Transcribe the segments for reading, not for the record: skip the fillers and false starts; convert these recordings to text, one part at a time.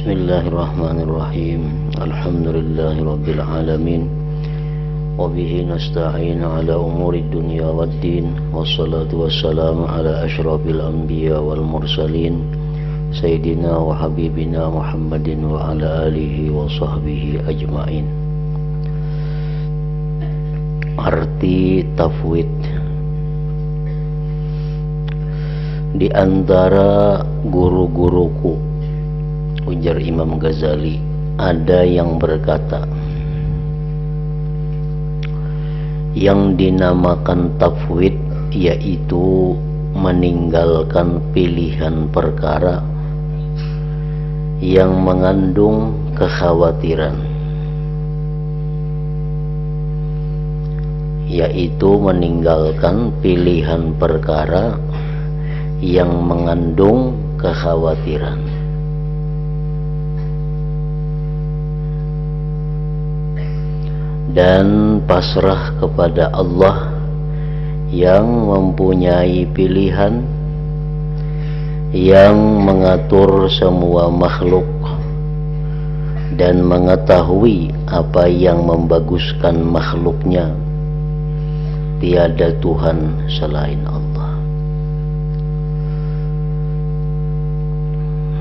Bismillahirrahmanirrahim. Alhamdulillahirabbil alamin. Wabihi nasta'in ala umuri dunya waddin. Wassalatu wassalamu ala asyrafil anbiya wal mursalin Sayyidina wa habibina Muhammadin wa ala alihi wa sahbihi ajma'in. Arti tafwid. Di antara guru-guruku, ujar Imam Ghazali, ada yang berkata, yang dinamakan tafwid yaitu meninggalkan pilihan perkara yang mengandung kekhawatiran, yaitu meninggalkan pilihan perkara yang mengandung kekhawatiran. Dan pasrah kepada Allah yang mempunyai pilihan, yang mengatur semua makhluk dan mengetahui apa yang membaguskan makhluknya. Tiada Tuhan selain Allah.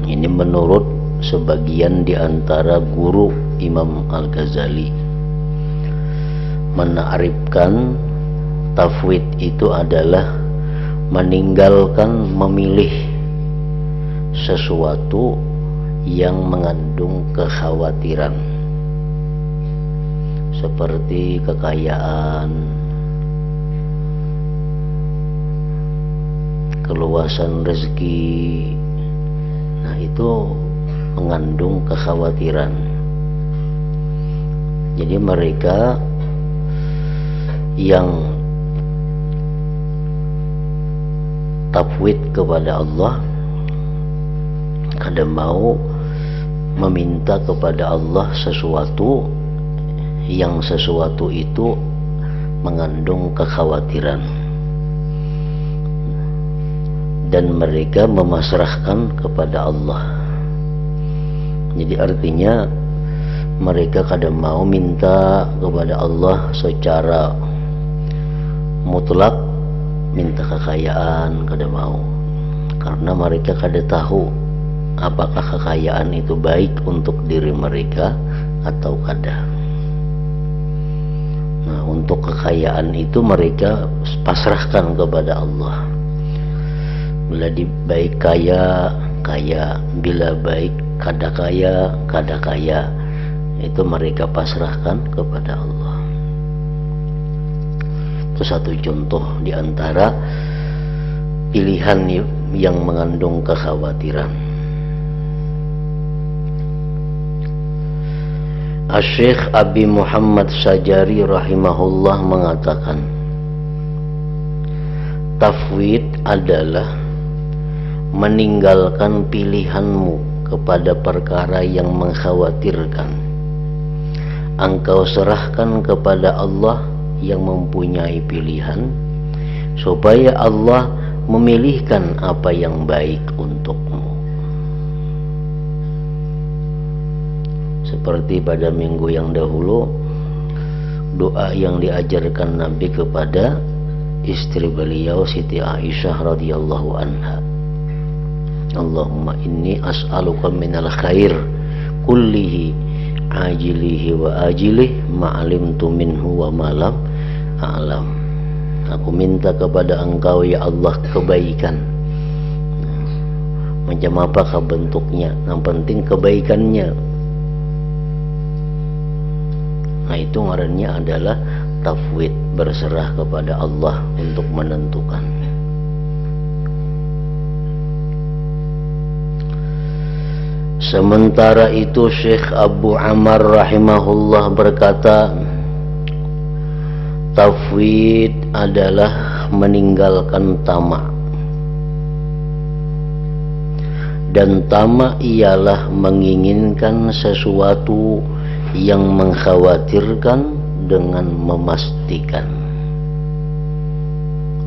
Ini menurut sebagian di antara guru Imam Al-Ghazali. Menarifkan tafwid itu adalah meninggalkan memilih sesuatu yang mengandung kekhawatiran, seperti kekayaan, keluasan rezeki. Nah, itu mengandung kekhawatiran. Jadi mereka yang tafwid kepada Allah kadang mau meminta kepada Allah sesuatu yang sesuatu itu mengandung kekhawatiran, dan mereka memasrahkan kepada Allah. Jadi artinya mereka kadang mau minta kepada Allah secara mutlak, minta kekayaan kada mau, karena mereka kada tahu apakah kekayaan itu baik untuk diri mereka atau kada. Nah, untuk kekayaan itu mereka pasrahkan kepada Allah. Bila baik kaya, kaya; bila baik kada kaya, kada kaya. Itu mereka pasrahkan kepada Allah. Itu satu contoh di antara pilihan yang mengandung kekhawatiran. Asy-Syaikh Abi Muhammad Sajari rahimahullah mengatakan, tafwid adalah meninggalkan pilihanmu kepada perkara yang mengkhawatirkan. Engkau serahkan kepada Allah yang mempunyai pilihan, supaya Allah memilihkan apa yang baik untukmu. Seperti pada minggu yang dahulu, doa yang diajarkan Nabi kepada istri beliau Siti Aisyah radhiyallahu anha. Allahumma inni as'aluka minal khair kullihi ajilihi wa ajilih ma'alimtu minhu wa malam a'lam. Aku minta kepada engkau ya Allah kebaikan, macam apakah bentuknya, yang penting kebaikannya. Nah, itu ngarannya adalah tafwid, berserah kepada Allah untuk menentukan. Sementara itu Syekh Abu Ammar rahimahullah berkata, tafwid adalah meninggalkan tamak. Dan tamak ialah menginginkan sesuatu yang mengkhawatirkan dengan memastikan.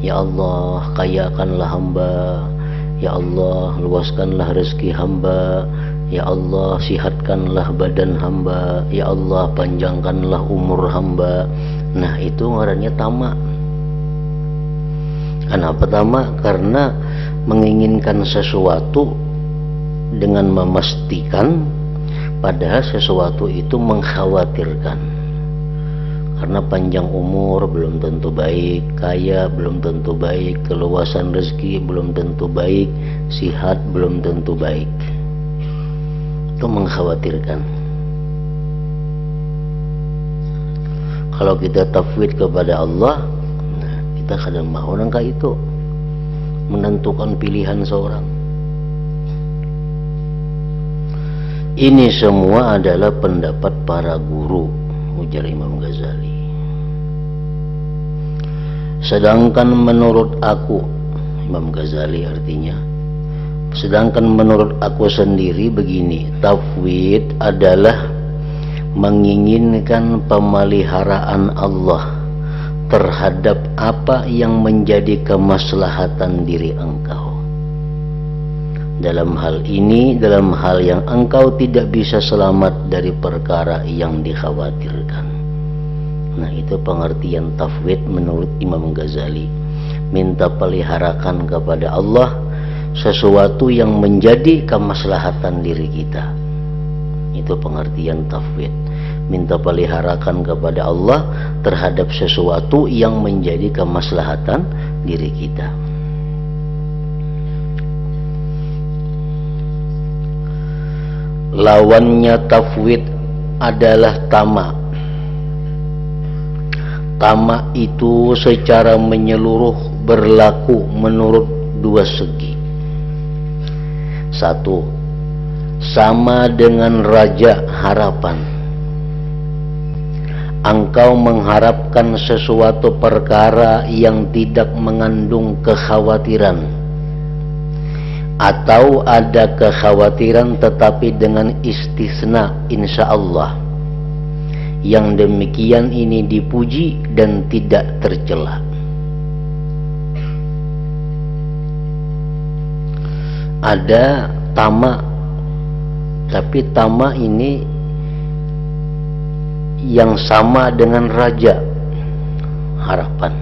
Ya Allah, kayakanlah hamba. Ya Allah, luaskanlah rezeki hamba. Ya Allah, sihatkanlah badan hamba. Ya Allah, panjangkanlah umur hamba. Nah, itu ngarannya tamak. Kenapa tamak? Karena menginginkan sesuatu dengan memastikan, padahal sesuatu itu mengkhawatirkan. Karena panjang umur belum tentu baik, kaya belum tentu baik, keluasan rezeki belum tentu baik, sihat belum tentu baik. Itu mengkhawatirkan. Kalau kita tafwid kepada Allah, nah, kita kadang mau nangka itu menentukan pilihan seorang. Ini semua adalah pendapat para guru, ujar Imam Ghazali. Sedangkan menurut aku, Imam Ghazali artinya, sedangkan menurut aku sendiri begini, tafwid adalah menginginkan pemeliharaan Allah terhadap apa yang menjadi kemaslahatan diri engkau. Dalam hal ini, dalam hal yang engkau tidak bisa selamat dari perkara yang dikhawatirkan. Nah, itu pengertian tafwid menurut Imam Ghazali. Minta peliharakan kepada Allah sesuatu yang menjadi kemaslahatan diri kita. Itu pengertian tafwid. Minta peliharakan kepada Allah terhadap sesuatu yang menjadi kemaslahatan diri kita. Lawannya tafwid adalah tamak. Tamak itu secara menyeluruh berlaku menurut dua segi. Satu, sama dengan raja harapan. Engkau mengharapkan sesuatu perkara yang tidak mengandung kekhawatiran, atau ada kekhawatiran tetapi dengan istisna insya Allah. Yang demikian ini dipuji dan tidak tercela. Ada tamak, tapi tamak ini yang sama dengan raja harapan.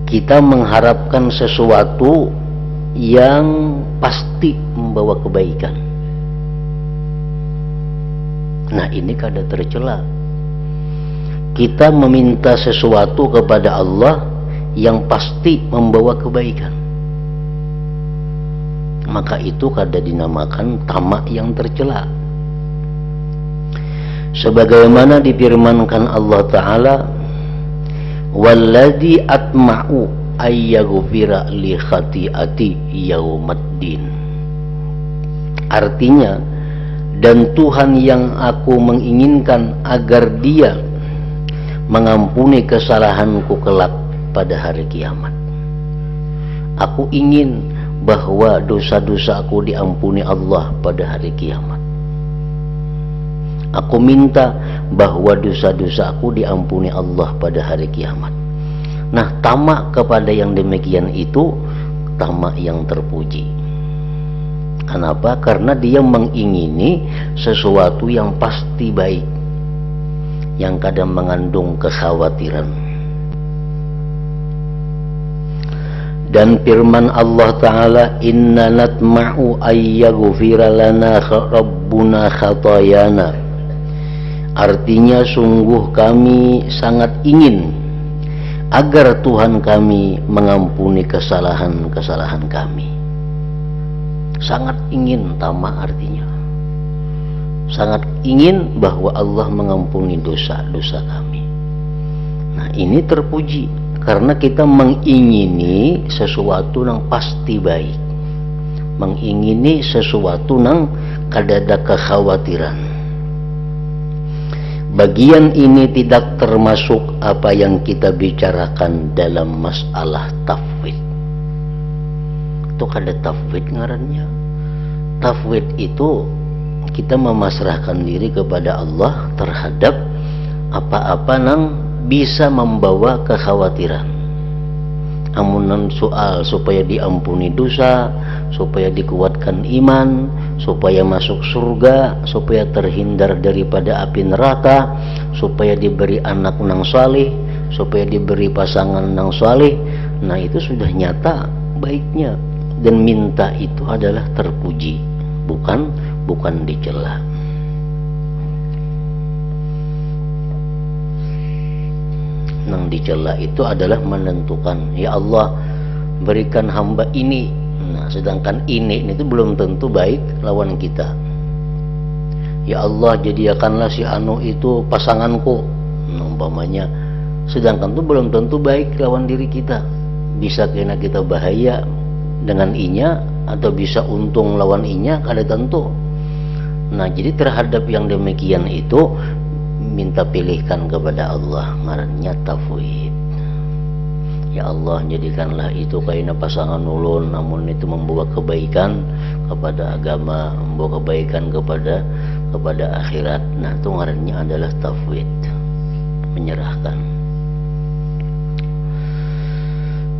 Kita mengharapkan sesuatu yang pasti membawa kebaikan. Nah, ini kada tercela. Kita meminta sesuatu kepada Allah yang pasti membawa kebaikan, maka itu kada dinamakan tamak yang tercela. Sebagaimana difirmankan Allah Ta'ala, walladzi atma'u ayyaghfira li khati'ati yaumaddin. Artinya, dan Tuhan yang aku menginginkan agar Dia mengampuni kesalahanku kelak pada hari kiamat. Aku ingin bahwa dosa-dosaku diampuni Allah pada hari kiamat. Aku minta bahwa dosa-dosaku diampuni Allah pada hari kiamat. Nah, tamak kepada yang demikian itu tamak yang terpuji. Kenapa? Karena dia mengingini sesuatu yang pasti baik, yang kadang mengandung kekhawatiran. Dan firman Allah Ta'ala, inna natma'u ayyaghfira lana rabbuna khatayana. Artinya, sungguh kami sangat ingin agar Tuhan kami mengampuni kesalahan-kesalahan kami. Sangat ingin, tamak artinya sangat ingin bahwa Allah mengampuni dosa-dosa kami. Nah, ini terpuji karena kita mengingini sesuatu yang pasti baik, mengingini sesuatu yang kadada kekhawatiran. Bagian ini tidak termasuk apa yang kita bicarakan dalam masalah tafwid. Itu kada tafwid ngarannya. Tafwid itu kita memasrahkan diri kepada Allah terhadap apa-apa yang bisa membawa kekhawatiran. amunan soal supaya diampuni dosa, supaya dikuatkan iman, supaya masuk surga, supaya terhindar daripada api neraka, supaya diberi anak nang saleh, supaya diberi pasangan nang saleh. Nah itu sudah nyata baiknya, dan minta itu adalah terpuji, bukan dicela. Nang dicela itu adalah menentukan, ya Allah berikan hamba ini. Nah sedangkan ini itu belum tentu baik lawan kita. Ya Allah jadikanlah si anu itu pasanganku, nah, umpamanya. Sedangkan itu belum tentu baik lawan diri kita. Bisa kena kita bahaya dengan inya, atau bisa untung lawan inya, kada tentu. Nah jadi terhadap yang demikian itu minta pilihkan kepada Allah, ngarannya tafwid. Ya Allah jadikanlah itu kaina pasangan ulun, namun itu membawa kebaikan kepada agama, membawa kebaikan kepada akhirat. Nah itu ngarannya adalah tafwid, menyerahkan.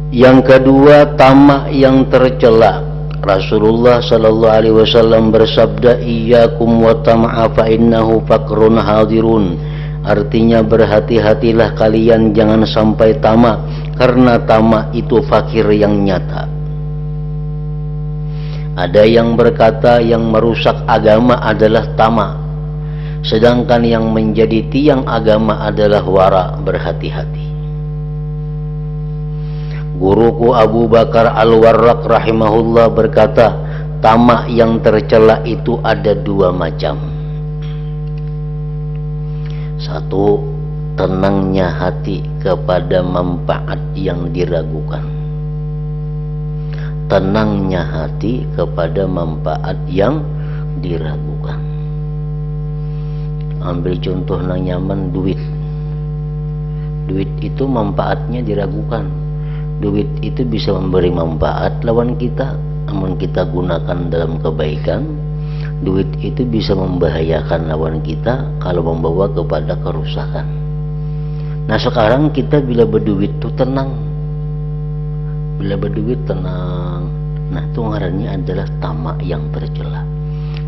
Yang kedua, tamak yang tercela. Rasulullah sallallahu alaihi wasallam bersabda, iyyakum wa tama'a fa innahu faqrun hadirun. Artinya berhati-hatilah kalian jangan sampai tamak, karena tamak itu fakir yang nyata. Ada yang berkata yang merusak agama adalah tamak, sedangkan yang menjadi tiang agama adalah wara, berhati-hati. Guruku Abu Bakar Al-Warraq rahimahullah berkata, tamak yang tercela itu ada dua macam. Satu, tenangnya hati kepada manfaat yang diragukan. Tenangnya hati kepada manfaat yang diragukan. Ambil contoh nang nyaman, duit. Duit itu manfaatnya diragukan. Duit itu bisa memberi manfaat lawan kita, namun kita gunakan dalam kebaikan. Duit itu bisa membahayakan lawan kita kalau membawa kepada kerusakan. Nah sekarang kita bila berduit itu tenang, bila berduit tenang. Nah itu ngarannya adalah tamak yang tercela.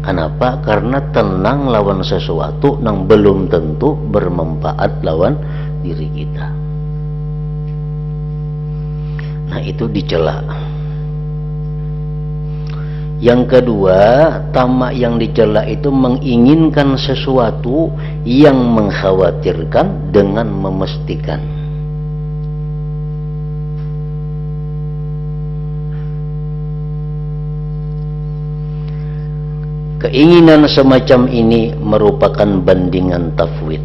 Kenapa? Karena tenang lawan sesuatu yang belum tentu bermanfaat lawan diri kita. Nah itu dicela. Yang kedua, tamak yang dicela itu menginginkan sesuatu yang mengkhawatirkan dengan memestikan. Keinginan semacam ini merupakan bandingan tafwid,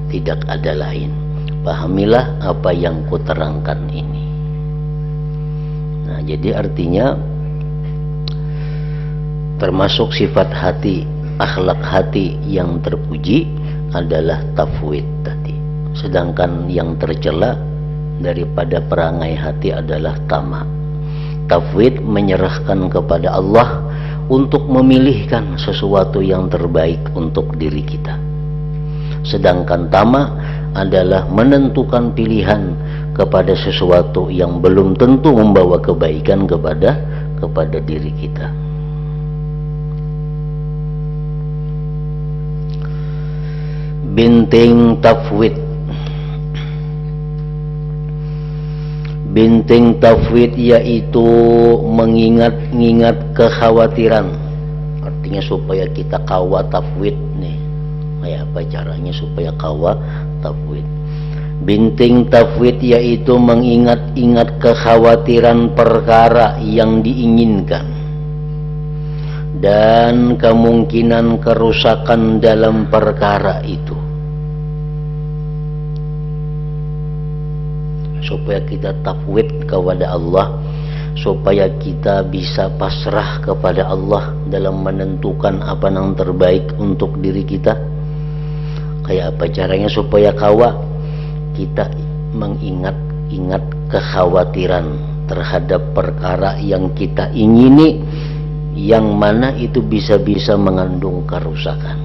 tidak ada lain. Pahamilah apa yang kuterangkan ini. Nah, jadi artinya termasuk sifat hati, akhlak hati yang terpuji adalah tafwid tadi. Sedangkan yang tercela daripada perangai hati adalah tamak. Tafwid menyerahkan kepada Allah untuk memilihkan sesuatu yang terbaik untuk diri kita. Sedangkan tamak adalah menentukan pilihan kepada sesuatu yang belum tentu membawa kebaikan kepada diri kita. Binting tafwid. Binting tafwid yaitu mengingat-ingat kekhawatiran. Artinya supaya kita kawa tafwid nih. Kayak apa caranya supaya kawa tafwid? Binting tafwid yaitu mengingat-ingat kekhawatiran perkara yang diinginkan dan kemungkinan kerusakan dalam perkara itu, supaya kita tafwid kepada Allah, supaya kita bisa pasrah kepada Allah dalam menentukan apa yang terbaik untuk diri kita. Kayak apa caranya supaya kawa? Kita mengingat-ingat kekhawatiran terhadap perkara yang kita ingini, yang mana itu bisa-bisa mengandung kerusakan.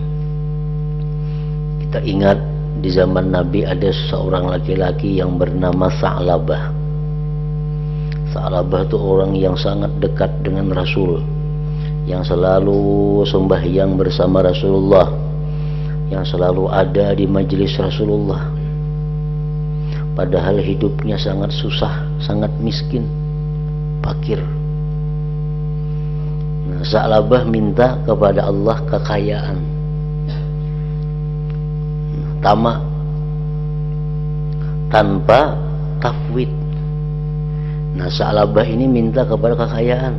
Kita ingat di zaman Nabi ada seorang laki-laki yang bernama Sa'labah. Sa'labah itu orang yang sangat dekat dengan Rasul, yang selalu sembahyang bersama Rasulullah, yang selalu ada di majelis Rasulullah, padahal hidupnya sangat susah, sangat miskin, fakir. Nah, Sa'labah minta kepada Allah kekayaan, tamak, tanpa tafwid. Nah, Sa'labah ini minta kepada kekayaan,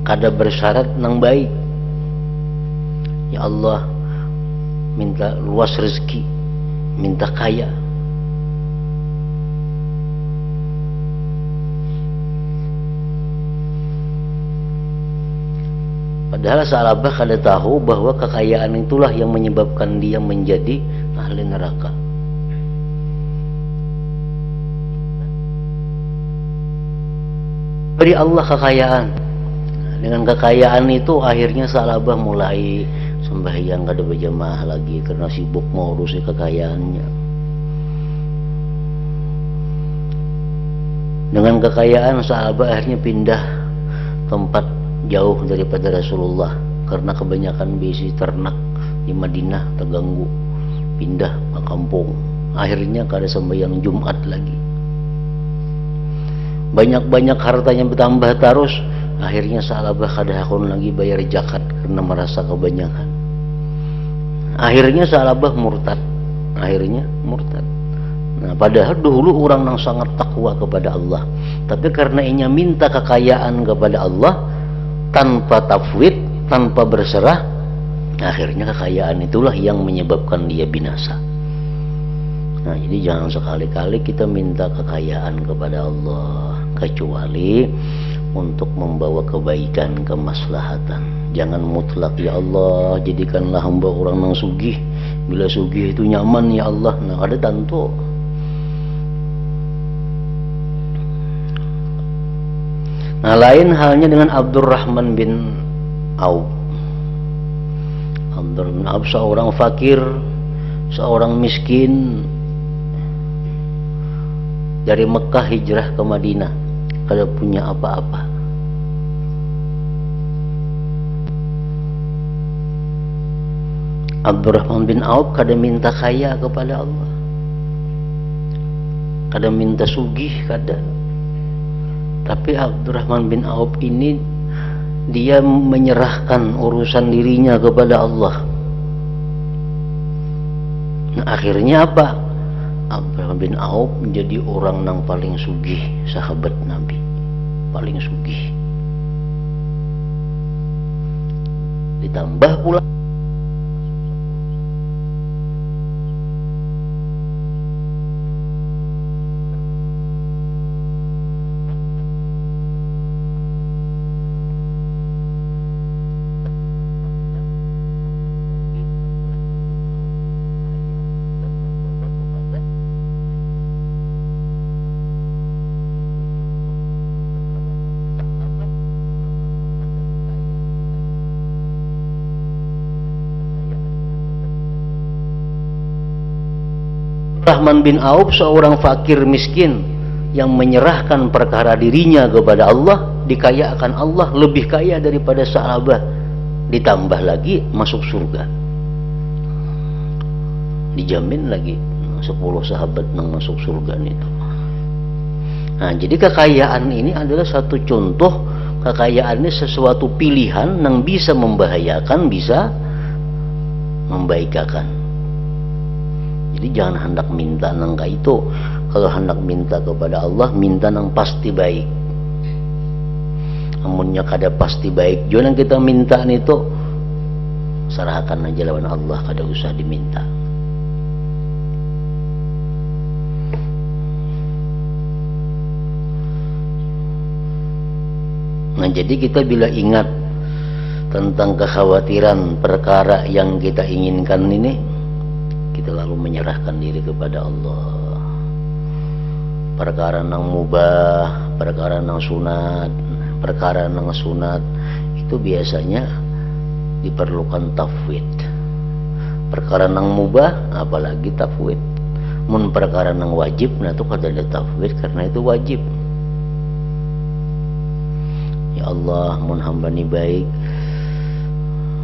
kada bersyarat nang baik. Ya Allah, minta luas rezeki, minta kaya. Padahal Sa'labah kada tahu bahwa kekayaan itulah yang menyebabkan dia menjadi ahli neraka. Beri Allah kekayaan. Dengan kekayaan itu akhirnya Sa'labah mulai sembahyang kada berjamaah lagi karena sibuk mengurusi kekayaannya. Dengan kekayaan Sa'labah akhirnya pindah tempat jauh daripada Rasulullah karena kebanyakan bisi ternak di Madinah terganggu, pindah ke kampung. Akhirnya kada sembahyang Jumat lagi. Banyak-banyak hartanya bertambah terus, akhirnya Sa'labah kada hakun lagi bayar zakat karena merasa kebanyakan. Akhirnya Sa'labah murtad. Nah, padahal dulu orang yang sangat takwa kepada Allah, tapi karena inya minta kekayaan kepada Allah tanpa tafwid, tanpa berserah, akhirnya kekayaan itulah yang menyebabkan dia binasa. Nah, jadi jangan sekali-kali kita minta kekayaan kepada Allah kecuali untuk membawa kebaikan, kemaslahatan. Jangan mutlak, ya Allah jadikanlah hamba orang nang sugih, bila sugih itu nyaman ya Allah. Nah, ada tantu. Nah, lain halnya dengan Abdurrahman bin Auf. Abdurrahman bin Auf seorang fakir, seorang miskin, dari Mekah hijrah ke Madinah, kada punya apa-apa. Abdurrahman bin Auf kada minta kaya kepada Allah, kada minta sugih, kada. Tapi Abdurrahman bin Auf ini dia menyerahkan urusan dirinya kepada Allah. Nah, akhirnya apa? Abdurrahman bin Auf menjadi orang yang paling sugih sahabat Nabi, paling sugih. Ditambah pula Rahman bin Auf seorang fakir miskin yang menyerahkan perkara dirinya kepada Allah, dikayakan Allah, lebih kaya daripada Sa'labah, ditambah lagi masuk surga, dijamin lagi 10 sahabat yang masuk surga itu. Nah, jadi kekayaan ini adalah satu contoh. Kekayaan ini sesuatu pilihan yang bisa membahayakan, bisa membaikakan. Jadi jangan hendak minta nang itu. Kalau hendak minta kepada Allah, minta nang pasti baik. Amunnya kada pasti baik, jangan kita minta itu, serahkan aja lawan Allah, kada usah diminta. Nah, jadi kita bila ingat tentang kekhawatiran perkara yang kita inginkan ini, kita lalu menyerahkan diri kepada Allah. Perkara nang mubah, perkara nang sunat, perkara nang sunat itu biasanya diperlukan tafwid. Perkara nang mubah apalagi tafwid. mun perkara nang wajib nah tuh kada ada tafwid karena itu wajib. Ya Allah, mun hamba ni baik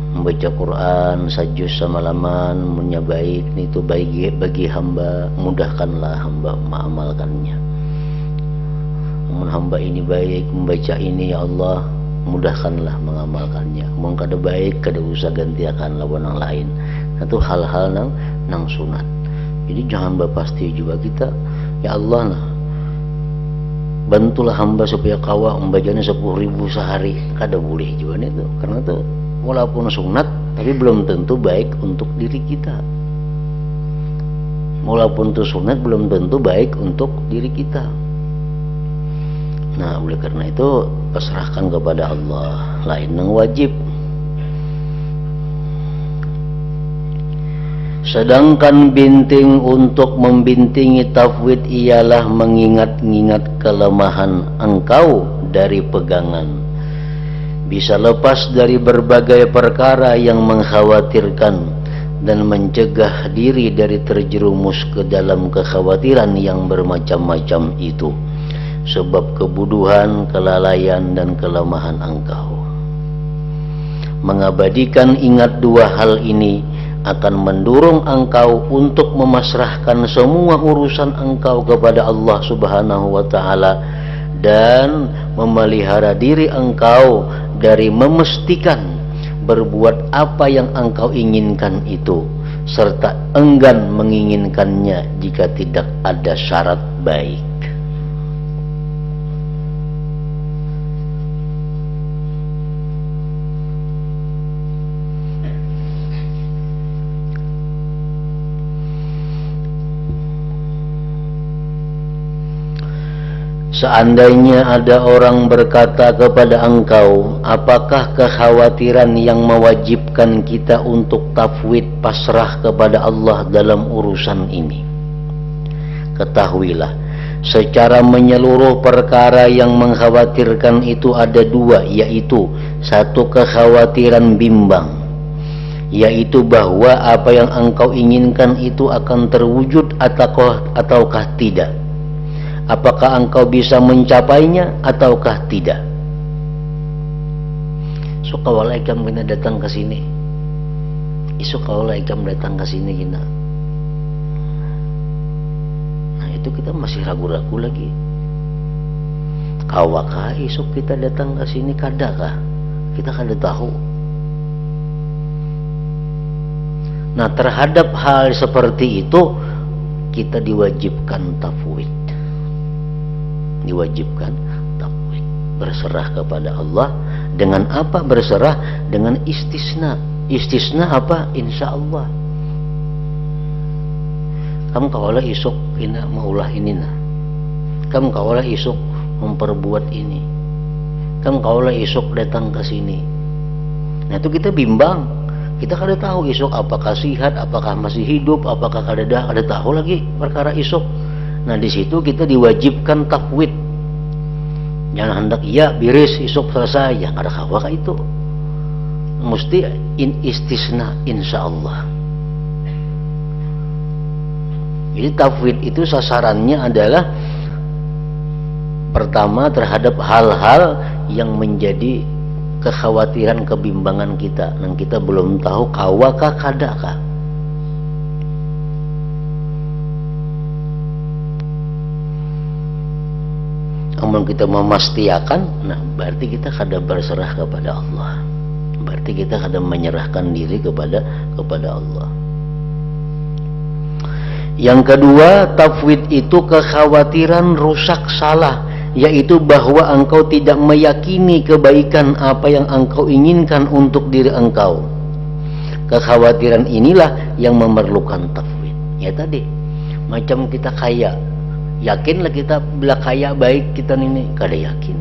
membaca Quran sajus semalaman, munnya baik itu baik bagi hamba, mudahkanlah hamba mengamalkannya. Mun hamba ini baik membaca ini, ya Allah mudahkanlah mengamalkannya. Mun kada baik kada usah gantiakan lawan yang lain. Itu hal-hal nang sunat. Jadi jangan berpasti juga kita, ya Allah nah bantulah hamba supaya kawa membacanya 10.000 sehari, kada boleh juga itu. Karena itu walaupun sunat tapi belum tentu baik untuk diri kita. Walaupun itu sunat belum tentu baik untuk diri kita. Nah oleh karena itu pasrahkan kepada Allah, lain yang wajib. Sedangkan binting untuk membintingi tafwid ialah mengingat-ingat kelemahan engkau dari pegangan, bisa lepas dari berbagai perkara yang mengkhawatirkan dan mencegah diri dari terjerumus ke dalam kekhawatiran yang bermacam-macam itu, sebab kebuduhan, kelalaian dan kelemahan engkau. Mengabadikan ingat dua hal ini akan mendorong engkau untuk memasrahkan semua urusan engkau kepada Allah Subhanahu wa taala dan memelihara diri engkau dari memestikan berbuat apa yang engkau inginkan itu, serta enggan menginginkannya jika tidak ada syarat baik. Seandainya ada orang berkata kepada engkau, apakah kekhawatiran yang mewajibkan kita untuk tafwid pasrah kepada Allah dalam urusan ini? Ketahuilah, secara menyeluruh perkara yang mengkhawatirkan itu ada dua, yaitu satu kekhawatiran bimbang, yaitu bahwa apa yang engkau inginkan itu akan terwujud ataukah tidak. Apakah engkau bisa mencapainya ataukah tidak? So kawala ikam kena datang ke sini. Isu kawala ikam datang ke sini kena. Nah itu kita masih ragu-ragu lagi. Kawakah isuk kita datang ke sini kadakah? Kita kada tahu. Nah terhadap hal seperti itu kita diwajibkan tafwid. Diwajibkan tafwid, berserah kepada Allah. Dengan apa berserah? Dengan istisna. Istisna apa? Insya Allah. Kamu kaulah isuk ina maulah ini nah. Kamu kaulah isuk memperbuat ini. Kamu kaulah isuk datang ke sini. Nah itu kita bimbang. Kita kada tahu isuk apakah sihat, apakah masih hidup, apakah kada tahu lagi perkara isuk. Nah di situ kita diwajibkan tafwid. Jangan hendak iya biris isuk selesai, yang ada kawak itu. Mesti istisna insya Allah. Jadi tafwid itu sasarannya adalah pertama terhadap hal-hal yang menjadi kekhawatiran, kebimbangan kita, dan kita belum tahu kawakah kadakah. Namun kita memastikan, nah berarti kita kada berserah kepada Allah. Berarti kita kada menyerahkan diri kepada Allah. Yang kedua, tafwid itu kekhawatiran rusak salah, yaitu bahwa engkau tidak meyakini kebaikan apa yang engkau inginkan untuk diri engkau. Kekhawatiran inilah yang memerlukan tafwid. Ya tadi, macam kita kaya, yakinlah kita bila kaya baik kita ini, kada yakin.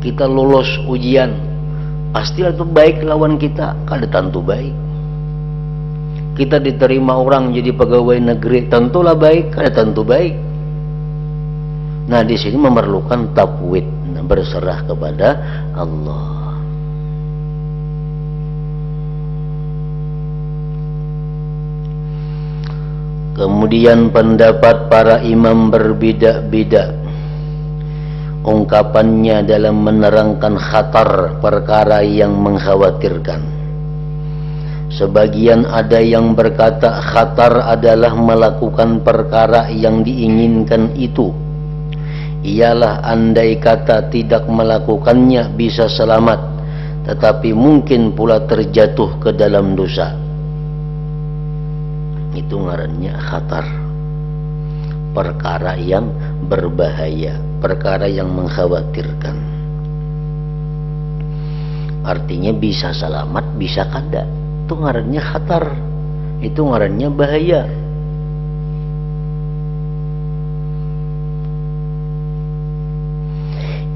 Kita lulus ujian, pastilah itu baik lawan kita, kada tentu baik. Kita diterima orang jadi pegawai negeri, tentulah baik, kada tentu baik. Nah di sini memerlukan tafwid, berserah kepada Allah. Kemudian pendapat para imam berbeda-beda ungkapannya dalam menerangkan khatar perkara yang mengkhawatirkan. Sebagian ada yang berkata khatar adalah melakukan perkara yang diinginkan itu. Ialah andai kata tidak melakukannya bisa selamat, tetapi mungkin pula terjatuh ke dalam dosa. Itu ngarannya khatar, perkara yang berbahaya, perkara yang mengkhawatirkan. Artinya bisa selamat, bisa kada. Itu ngarannya khatar, itu ngarannya bahaya.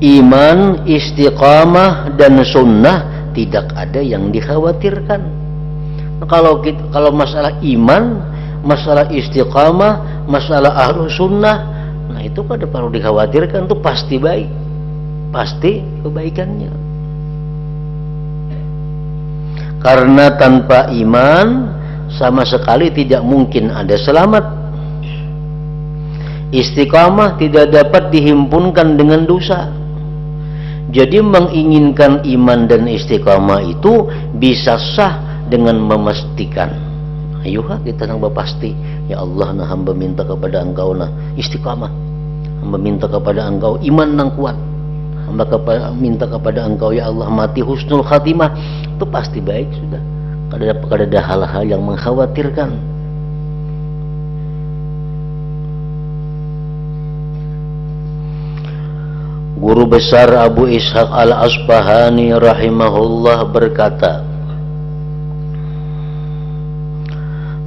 Iman, istiqamah dan sunnah tidak ada yang dikhawatirkan. Kalau masalah iman, masalah istiqamah, masalah ahlu sunnah, nah itu kada perlu dikhawatirkan, itu pasti baik, pasti kebaikannya. Karena tanpa iman sama sekali tidak mungkin ada selamat. Istiqamah tidak dapat dihimpunkan dengan dosa. Jadi menginginkan iman dan istiqamah itu bisa sah dengan memastikan. Ayo kita nang pasti, ya Allah, nah hamba minta kepada Engkau nah istiqamah, hamba minta kepada Engkau iman nang kuat, hamba minta kepada Engkau ya Allah mati husnul khatimah. Itu pasti baik sudah. Kada ada hal-hal yang mengkhawatirkan. Guru besar Abu Ishaq Al-Asbahani rahimahullah berkata,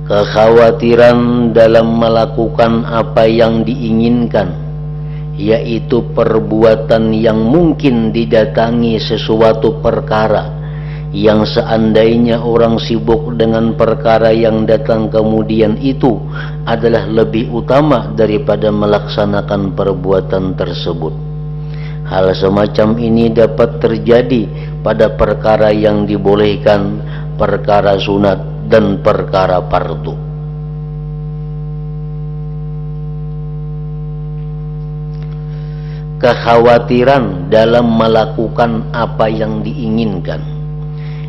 kekhawatiran dalam melakukan apa yang diinginkan, yaitu perbuatan yang mungkin didatangi sesuatu perkara yang seandainya orang sibuk dengan perkara yang datang kemudian itu adalah lebih utama daripada melaksanakan perbuatan tersebut. Hal semacam ini dapat terjadi pada perkara yang dibolehkan, perkara sunat dan perkara fardu. Kekhawatiran dalam melakukan apa yang diinginkan,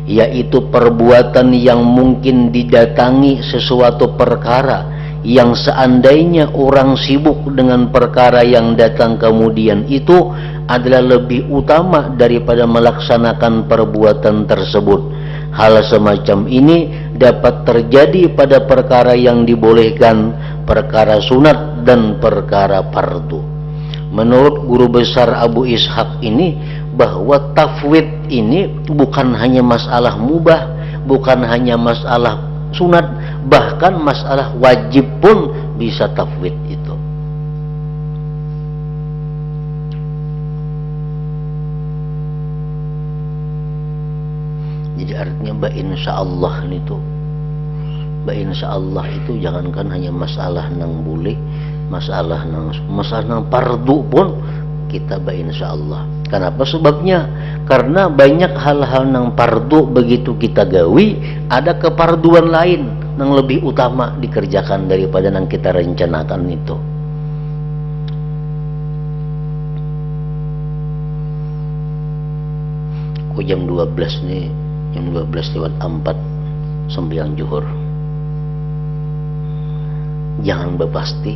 yaitu perbuatan yang mungkin didatangi sesuatu perkara yang seandainya orang sibuk dengan perkara yang datang kemudian itu adalah lebih utama daripada melaksanakan perbuatan tersebut. Hal semacam ini dapat terjadi pada perkara yang dibolehkan, perkara sunat dan perkara fardu. Menurut guru besar Abu Ishaq ini, bahwa tafwid ini bukan hanya masalah mubah, bukan hanya masalah sunat, bahkan masalah wajib pun bisa tafwid itu. Jadi artinya insyaallah itu, insyaallah itu jangankan hanya masalah nang boleh, masalah nang fardu pun kita insyaallah. Kenapa sebabnya? Karena banyak hal-hal nang fardu begitu kita gawi, ada keparduan lain nang lebih utama dikerjakan daripada nang kita rencanakan itu. Kok jam 12 nih, jam 12:04 sembahyang zuhur. Jangan berpasti,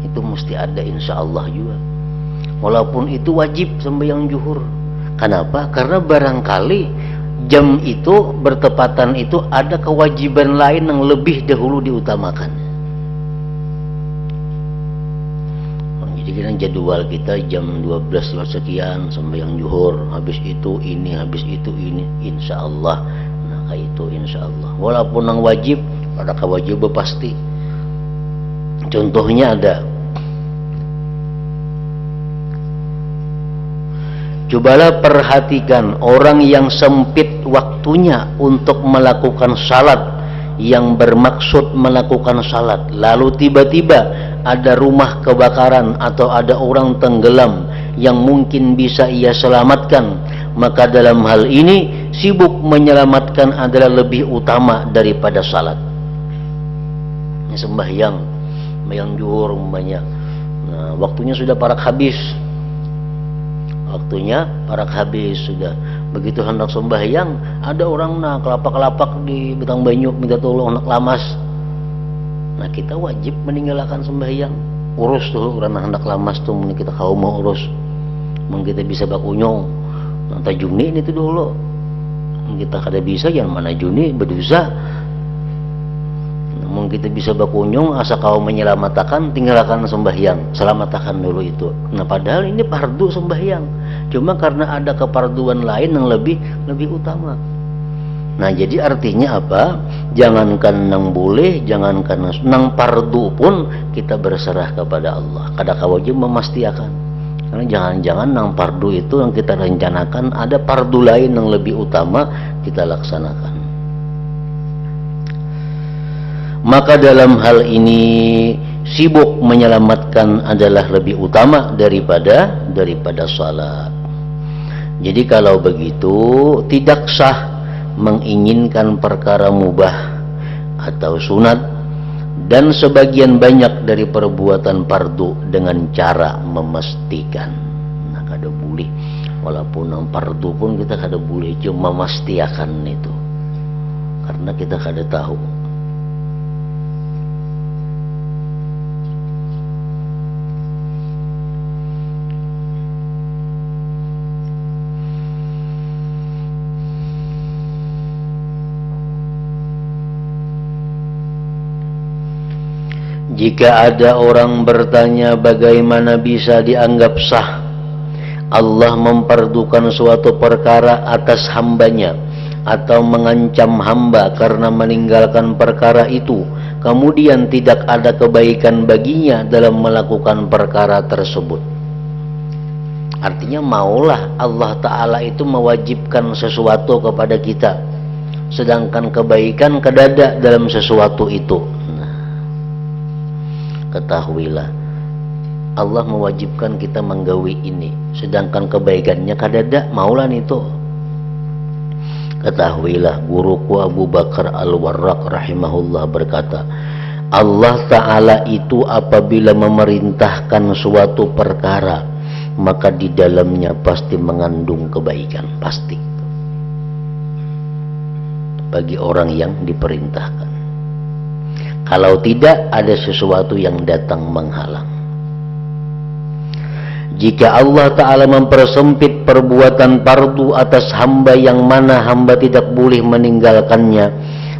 itu mesti ada insyaallah juga. Walaupun itu wajib sembahyang zuhur. Kenapa? Karena barangkali jam itu bertepatan itu ada kewajiban lain yang lebih dahulu diutamakan. Jadi kita jadwal kita jam 12 sekian sembahyang zuhur, habis itu ini, habis itu ini, insyaallah. Nah kayak itu insyaallah. Walaupun yang wajib ada kewajiban pasti. Contohnya ada, cobalah perhatikan orang yang sempit waktunya untuk melakukan salat, yang bermaksud melakukan salat, lalu tiba-tiba ada rumah kebakaran atau ada orang tenggelam yang mungkin bisa ia selamatkan, maka dalam hal ini sibuk menyelamatkan adalah lebih utama daripada salat. sembahyang zuhur umpamanya. Nah, waktunya sudah parak habis. Sudah. Begitu hendak sembahyang, ada orang kelapak-kelapak di Betang Banyu minta tolong nak lamas. Nah, kita wajib meninggalkan sembahyang. Urus dulu karena hendak lamas tuh kita kau mau urus. Kita bisa bakunyong. Nanti Juni ini tuh dulu. Kita kada bisa yang mana Juni berdosa. Namun kita bisa bakunyong asa kau menyelamatkan, tinggalkan sembahyang, selamatkan dulu itu. Nah, padahal ini fardu sembahyang. Cuma karena ada keparduan lain yang lebih utama. Nah, jadi artinya apa? Jangankan nang boleh, jangankan nang fardu pun kita berserah kepada Allah. Kada kawajib memastikan. Karena jangan-jangan nang fardu itu yang kita rencanakan ada fardu lain yang lebih utama kita laksanakan. Maka dalam hal ini sibuk menyelamatkan adalah lebih utama daripada salat. Jadi kalau begitu tidak sah menginginkan perkara mubah atau sunat dan sebagian banyak dari perbuatan fardu dengan cara memastikan. Nah, kada boleh walaupun nang fardu pun kita kada boleh cuma memastikan itu, karena kita kada tahu. Jika ada orang bertanya bagaimana bisa dianggap sah Allah memperdukan suatu perkara atas hambanya atau mengancam hamba karena meninggalkan perkara itu, kemudian tidak ada kebaikan baginya dalam melakukan perkara tersebut. Artinya maulah Allah Ta'ala itu mewajibkan sesuatu kepada kita, sedangkan kebaikan kedada dalam sesuatu itu. Ketahuilah Allah mewajibkan kita menggawi ini, sedangkan kebaikannya kadada maulan itu. Ketahuilah guruku Abu Bakar Al-Warraq rahimahullah berkata, Allah Ta'ala itu apabila memerintahkan suatu perkara maka di dalamnya pasti mengandung kebaikan, pasti bagi orang yang diperintahkan. Kalau tidak, ada sesuatu yang datang menghalang. Jika Allah Ta'ala mempersempit perbuatan fardu atas hamba yang mana hamba tidak boleh meninggalkannya,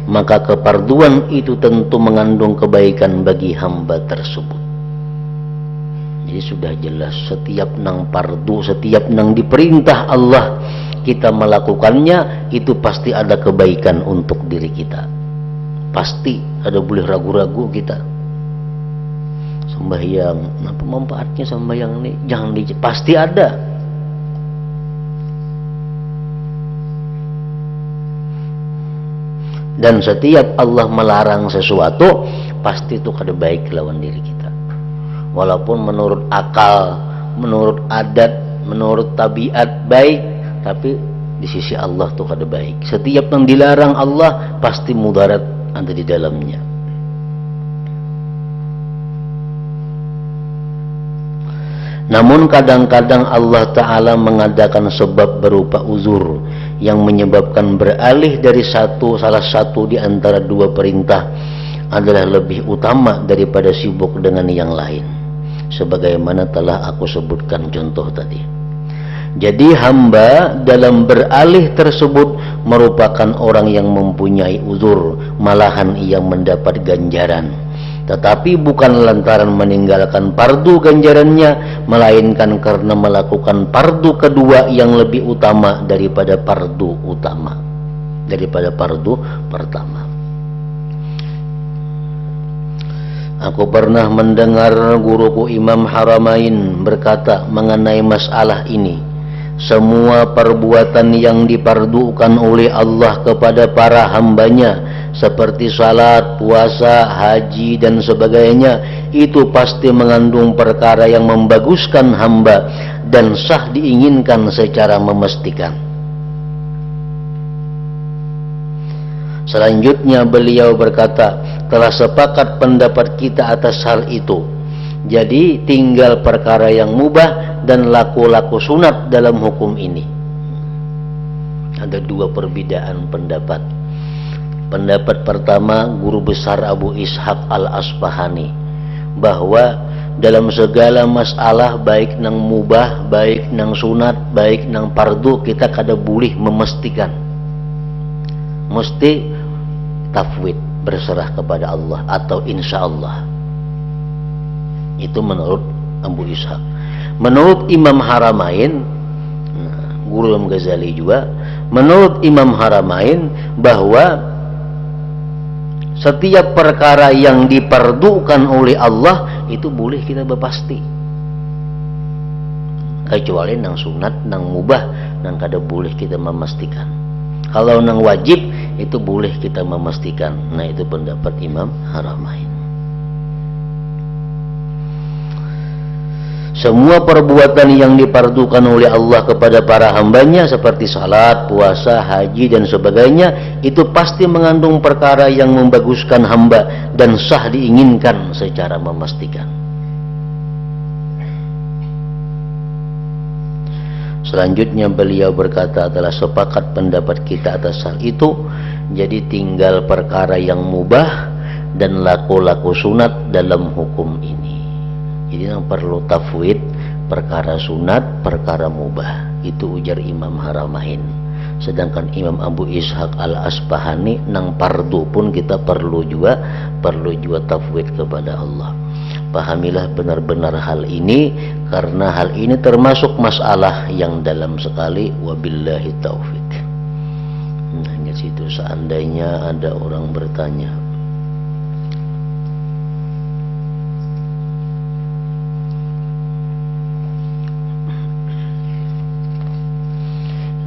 maka keparduan itu tentu mengandung kebaikan bagi hamba tersebut. Jadi sudah jelas, setiap nang fardu, setiap nang diperintah Allah kita melakukannya, itu pasti ada kebaikan untuk diri kita. Pasti ada, boleh ragu-ragu kita. Sembahyang, apa manfaatnya sembahyang ini? Jangan pasti ada. Dan setiap Allah melarang sesuatu, pasti itu kada baik lawan diri kita. Walaupun menurut akal, menurut adat, menurut tabiat baik, tapi di sisi Allah itu kada baik. Setiap yang dilarang Allah pasti mudarat ada di dalamnya. Namun kadang-kadang Allah Ta'ala mengadakan sebab berupa uzur yang menyebabkan beralih dari salah satu di antara dua perintah adalah lebih utama daripada sibuk dengan yang lain, sebagaimana telah aku sebutkan contoh tadi. Jadi hamba dalam beralih tersebut merupakan orang yang mempunyai uzur, malahan ia mendapat ganjaran. Tetapi bukan lantaran meninggalkan fardu ganjarannya, melainkan karena melakukan fardu kedua yang lebih utama daripada fardu pertama. Aku pernah mendengar guruku Imam Haramain berkata mengenai masalah ini. Semua perbuatan yang dipardukan oleh Allah kepada para hambanya seperti salat, puasa, haji dan sebagainya, itu pasti mengandung perkara yang membaguskan hamba dan sah diinginkan secara memastikan. Selanjutnya beliau berkata, telah sepakat pendapat kita atas hal itu. Jadi tinggal perkara yang mubah dan laku-laku sunat dalam hukum ini. Ada dua perbedaan pendapat. Pendapat pertama guru besar Abu Ishaq Al-Asbahani, bahwa dalam segala masalah baik nang mubah, baik nang sunat, baik nang fardu, kita kada boleh memastikan. Mesti tafwid, berserah kepada Allah atau insya Allah. Itu menurut Abu Ishaq. Menurut Imam Haramain, guru Imam Ghazali juga, menurut Imam Haramain bahwa setiap perkara yang diperdukan oleh Allah itu boleh kita berpasti, kecuali nang sunat, nang mubah, nang kada boleh kita memastikan. Kalau nang wajib itu boleh kita memastikan. Nah, itu pendapat Imam Haramain. Semua perbuatan yang dipardukan oleh Allah kepada para hambanya seperti salat, puasa, haji dan sebagainya, itu pasti mengandung perkara yang membaguskan hamba dan sah diinginkan secara memastikan. Selanjutnya beliau berkata, telah sepakat pendapat kita atas hal itu. Jadi tinggal perkara yang mubah dan laku-laku sunat dalam hukum ini. Jadi yang perlu tafwid perkara sunat, perkara mubah. Itu ujar Imam Haramain. Sedangkan Imam Abu Ishaq Al-Asbahani nang fardu pun kita perlu juga tafwid kepada Allah. Pahamilah benar-benar hal ini, karena hal ini termasuk masalah yang dalam sekali. Wabillahi taufik. Hanya situ. Seandainya ada orang bertanya,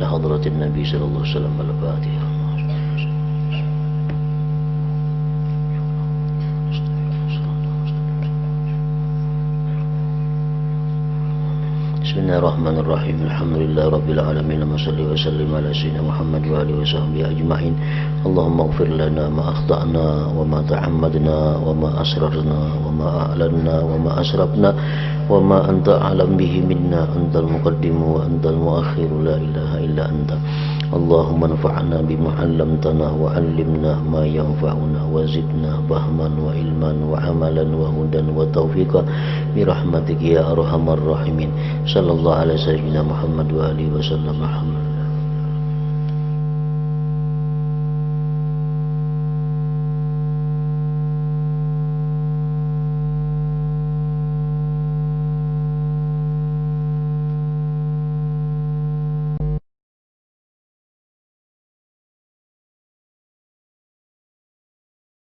لحضرة النبي صلى الله عليه وسلم الفاتحة. Bismillahirrahmanirrahim. Alhamdulillah Rabbil Alamin. Salli wa sallim ala sayyidina Muhammad wa alihi wa sahbihi ajma'in. Allahumma ighfir lana ma akhta'na wa ma ta'ammadna wa ma asrarna wa ma a'lanna wa ma asrafna wa ma anta a'lam bihi minna. Antal muqaddimu wa antal muakhiru, la ilaha illa anta. Allahumma anfa'na bima 'allamtana wa 'allimna ma yanfa'una wa zidna fahman wa ilman wa amalan wa hudan wa taufiqa bi rahmatika ya arhamar rahimin. Sallallahu alaihi wasallam Muhammad wa alihi wasallam.